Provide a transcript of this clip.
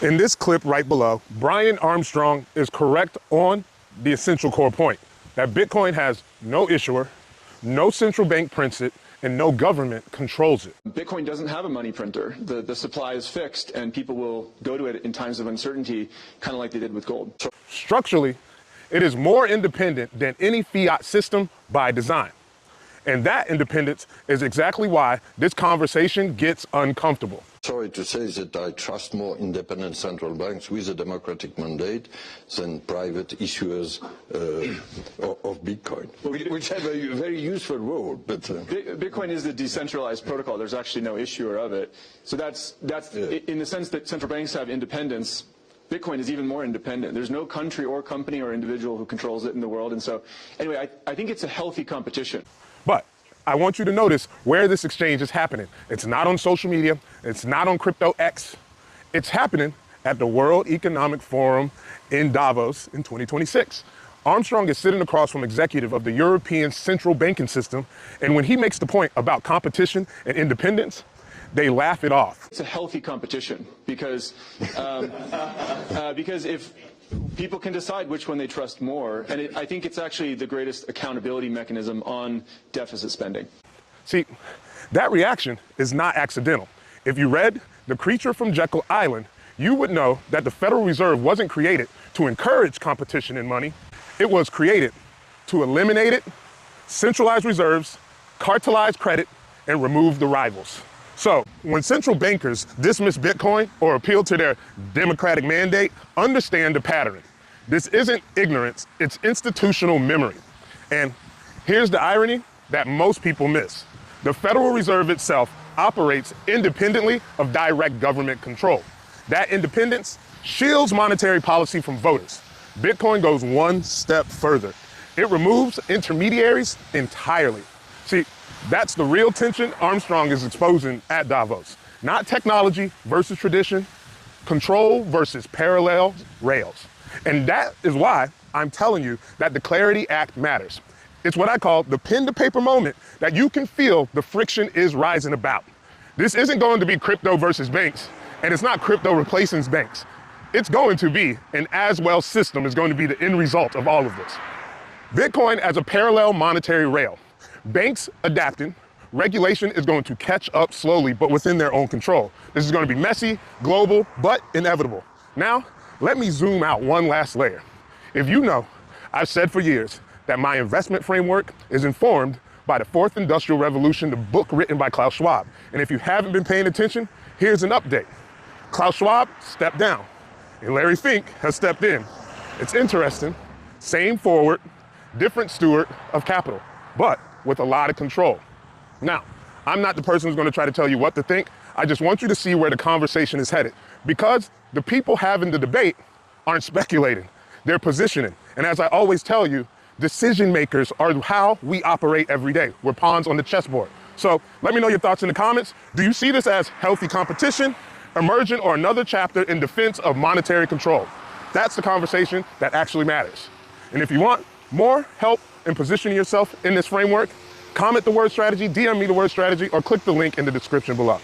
In this clip right below, Brian Armstrong is correct on the essential core point that Bitcoin has no issuer, no central bank prints it, and no government controls it. Bitcoin doesn't have a money printer. The supply is fixed, and people will go to it in times of uncertainty, kind of like they did with gold. Structurally, it is more independent than any fiat system by design. And that independence is exactly why this conversation gets uncomfortable. Sorry to say that I trust more independent central banks with a democratic mandate than private issuers of Bitcoin, which have a very useful role. But Bitcoin is a decentralized protocol. There's actually no issuer of it. So that's in the sense that central banks have independence. Bitcoin is even more independent. There's no country or company or individual who controls it in the world. And so, anyway, I think it's a healthy competition. But I want you to notice where this exchange is happening. It's not on social media. It's not on Crypto X. It's happening at the World Economic Forum in Davos in 2026. Armstrong is sitting across from executive of the European Central Banking System. And when he makes the point about competition and independence, they laugh it off. It's a healthy competition because if people can decide which one they trust more, and I think it's actually the greatest accountability mechanism on deficit spending. See, that reaction is not accidental. If you read The Creature from Jekyll Island, you would know that the Federal Reserve wasn't created to encourage competition in money. It was created to eliminate it, centralize reserves, cartelize credit, and remove the rivals. So when central bankers dismiss Bitcoin or appeal to their democratic mandate, understand the pattern. This isn't ignorance, it's institutional memory. And here's the irony that most people miss. The Federal Reserve itself operates independently of direct government control. That independence shields monetary policy from voters. Bitcoin goes one step further. It removes intermediaries entirely. See, that's the real tension Armstrong is exposing at Davos. Not technology versus tradition, control versus parallel rails. And that is why I'm telling you that the Clarity Act matters. It's what I call the pen to paper moment that you can feel the friction is rising about. This isn't going to be crypto versus banks, and it's not crypto replacing banks. It's going to be an as-well system is going to be the end result of all of this. Bitcoin as a parallel monetary rail. Banks adapting, regulation is going to catch up slowly, but within their own control. This is going to be messy, global, but inevitable. Now, let me zoom out one last layer. If you know, I've said for years that my investment framework is informed by the Fourth Industrial Revolution, the book written by Klaus Schwab. And if you haven't been paying attention, here's an update. Klaus Schwab stepped down, and Larry Fink has stepped in. It's interesting, same forward, different steward of capital, but with a lot of control. Now, I'm not the person who's going to try to tell you what to think. I just want you to see where the conversation is headed, because the people having the debate aren't speculating, they're positioning. And as I always tell you, decision makers are how we operate every day. We're pawns on the chessboard. So let me know your thoughts in the comments. Do you see this as healthy competition, emergent, or another chapter in defense of monetary control? That's the conversation that actually matters. And if you want more help in positioning yourself in this framework, comment the word strategy, DM me the word strategy, or click the link in the description below.